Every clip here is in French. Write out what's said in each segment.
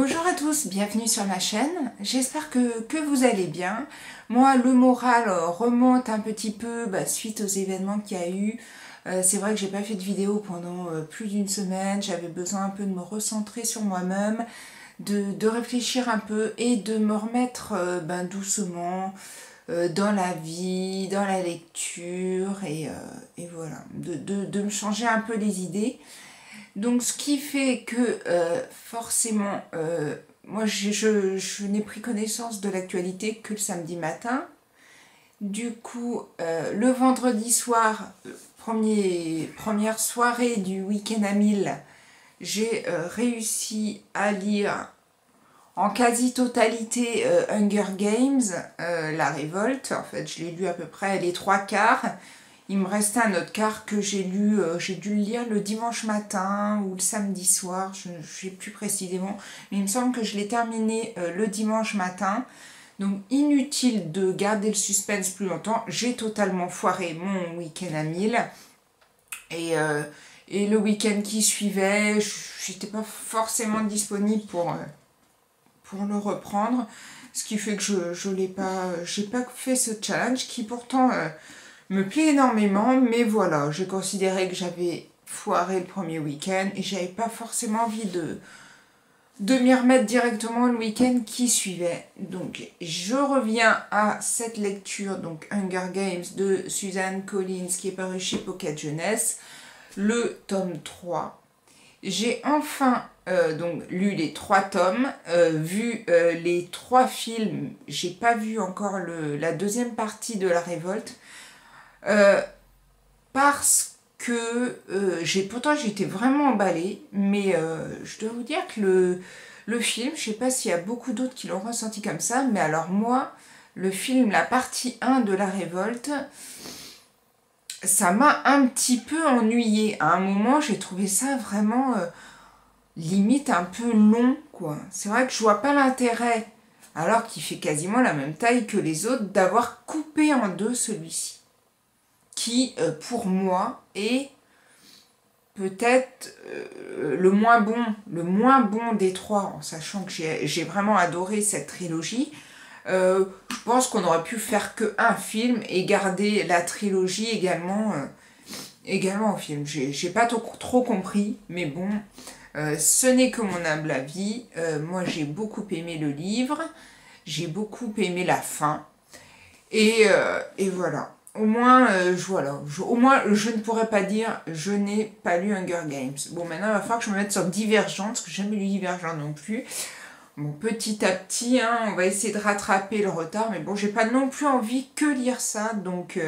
Bonjour à tous, bienvenue sur ma chaîne. J'espère que vous allez bien. Moi, le moral remonte un petit peu suite aux événements qu'il y a eu. C'est vrai que j'ai pas fait de vidéo pendant plus d'une semaine. J'avais besoin un peu de me recentrer sur moi-même, de réfléchir un peu et de me remettre doucement dans la vie, dans la lecture et voilà, de me changer un peu les idées. Donc ce qui fait que forcément, moi je n'ai pris connaissance de l'actualité que le samedi matin. Du coup, le vendredi soir, première soirée du week-end à 1000, j'ai réussi à lire en quasi-totalité Hunger Games, La Révolte. En fait, je l'ai lu à peu près les trois quarts. Il me restait un autre quart que j'ai lu, j'ai dû le lire le dimanche matin ou le samedi soir, je ne sais plus précisément, mais il me semble que je l'ai terminé le dimanche matin. Donc inutile de garder le suspense plus longtemps, j'ai totalement foiré mon week-end à 1000. Et le week-end qui suivait, j'étais pas forcément disponible pour le reprendre. Ce qui fait que j'ai pas fait ce challenge qui pourtant me plaît énormément, mais voilà, j'ai considéré que j'avais foiré le premier week-end et j'avais pas forcément envie de m'y remettre directement le week-end qui suivait. Donc je reviens à cette lecture, donc Hunger Games de Suzanne Collins qui est paru chez Pocket Jeunesse, le tome 3. J'ai enfin donc lu les 3 tomes, vu les 3 films. J'ai pas vu encore la deuxième partie de La Révolte. Parce que pourtant j'étais vraiment emballée, mais je dois vous dire que le film, je sais pas s'il y a beaucoup d'autres qui l'ont ressenti comme ça, mais alors moi, le film, la partie 1 de La Révolte, ça m'a un petit peu ennuyée. À un moment, j'ai trouvé ça vraiment limite un peu long, quoi. C'est vrai que je vois pas l'intérêt, alors qu'il fait quasiment la même taille que les autres, d'avoir coupé en deux celui-ci. Qui, pour moi, est peut-être le moins bon des trois, en sachant que j'ai vraiment adoré cette trilogie. Je pense qu'on aurait pu faire qu'un film et garder la trilogie également au film. J'ai pas trop compris, mais bon, ce n'est que mon humble avis. Moi, j'ai beaucoup aimé le livre, j'ai beaucoup aimé la fin, et voilà. Au moins, je ne pourrais pas dire je n'ai pas lu Hunger Games. Bon, maintenant, il va falloir que je me mette sur Divergente, parce que j'ai jamais lu Divergente non plus. Bon, petit à petit, hein, on va essayer de rattraper le retard, mais bon, j'ai pas non plus envie que lire ça, donc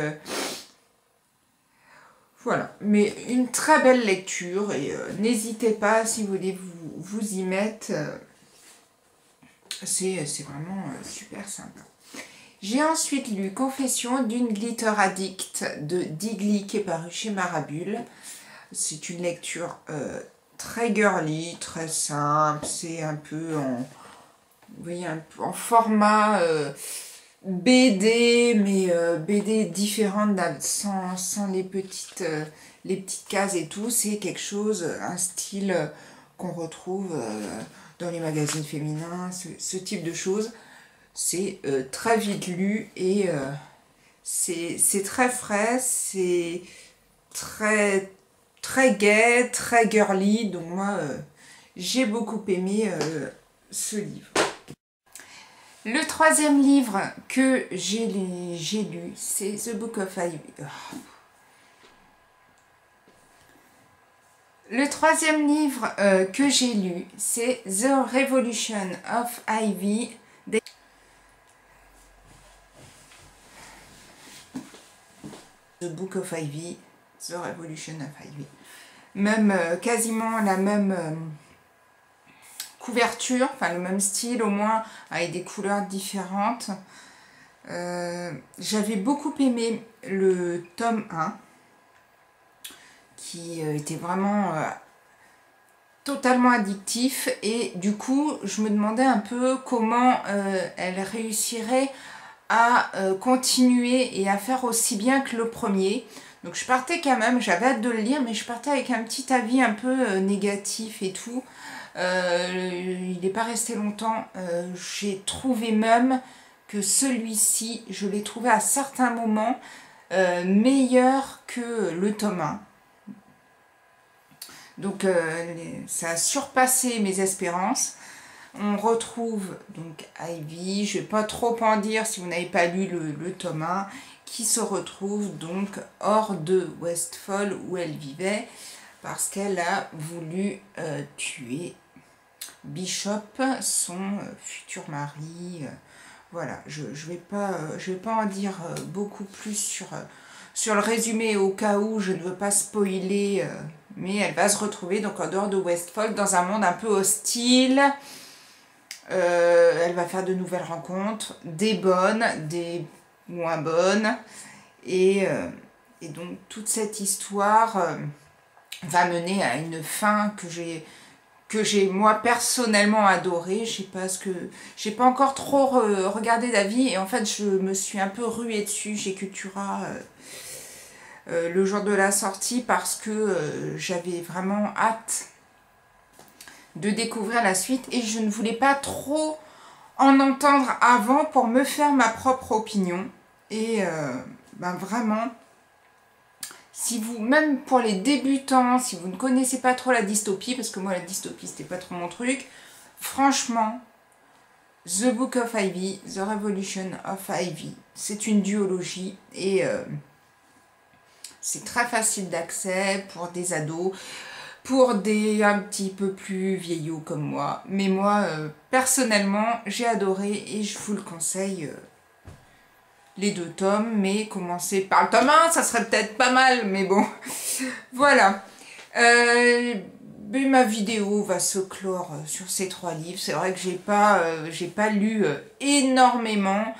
voilà. Mais une très belle lecture, et n'hésitez pas si vous voulez vous y mettre. C'est vraiment super sympa. J'ai ensuite lu Confession d'une glitter addict de Digli qui est paru chez Marabule. C'est une lecture très girly, très simple. C'est un peu vous voyez, un peu en format BD, mais BD différente sans les petites cases et tout. C'est quelque chose, un style qu'on retrouve dans les magazines féminins, ce type de choses. C'est très vite lu et c'est très frais, c'est très gai, très girly. Donc moi, j'ai beaucoup aimé ce livre. Le troisième livre que j'ai lu, c'est The Book of Ivy. Le troisième livre que j'ai lu, c'est The Revolution of Ivy. The Book of Ivy, The Revolution of Ivy. Même, quasiment la même couverture, enfin le même style au moins, avec des couleurs différentes. J'avais beaucoup aimé le tome 1, qui était vraiment totalement addictif, et du coup je me demandais un peu comment elle réussirait à continuer et à faire aussi bien que le premier. Donc je partais quand même, j'avais hâte de le lire, mais je partais avec un petit avis un peu négatif et tout. Il n'est pas resté longtemps. J'ai trouvé même que celui-ci, je l'ai trouvé à certains moments meilleur que le tome 1. Donc ça a surpassé mes espérances. On retrouve donc Ivy, je ne vais pas trop en dire si vous n'avez pas lu le tome 1, qui se retrouve donc hors de Westfall où elle vivait parce qu'elle a voulu tuer Bishop, son futur mari. Voilà, je vais pas en dire beaucoup plus sur le résumé au cas où je ne veux pas spoiler, mais elle va se retrouver donc en dehors de Westfall dans un monde un peu hostile. Elle va faire de nouvelles rencontres, des bonnes, des moins bonnes, et donc toute cette histoire va mener à une fin que j'ai moi personnellement adorée. Je sais pas ce que j'ai pas encore trop regardé d'avis, et en fait je me suis un peu ruée dessus chez Cultura le jour de la sortie parce que j'avais vraiment hâte de découvrir la suite et je ne voulais pas trop en entendre avant pour me faire ma propre opinion. Et ben vraiment, si vous, même pour les débutants, si vous ne connaissez pas trop la dystopie, parce que moi la dystopie c'était pas trop mon truc, franchement, The Book of Ivy, The Revolution of Ivy, c'est une duologie et c'est très facile d'accès pour des ados, pour des un petit peu plus vieillots comme moi. Mais moi, personnellement, j'ai adoré et je vous le conseille, les 2 tomes. Mais commencer par le tome 1, ça serait peut-être pas mal, mais bon. Voilà. Mais ma vidéo va se clore sur ces 3 livres. C'est vrai que j'ai pas lu énormément.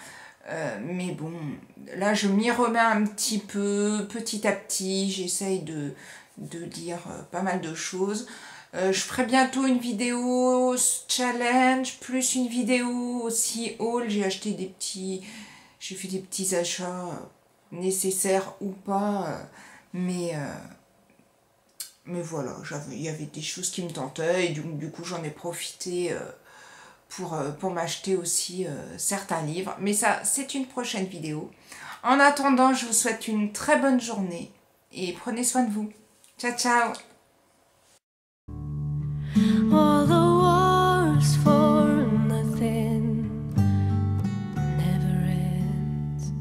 Mais bon, là je m'y remets un petit peu, petit à petit. J'essaye de lire pas mal de choses. Je ferai bientôt une vidéo challenge, plus une vidéo aussi haul. J'ai fait des petits achats nécessaires ou pas, mais voilà, il y avait des choses qui me tentaient et du coup j'en ai profité pour m'acheter aussi certains livres. Mais ça, c'est une prochaine vidéo. En attendant, je vous souhaite une très bonne journée et prenez soin de vous. Ciao, ciao! All the wars for nothing never ends.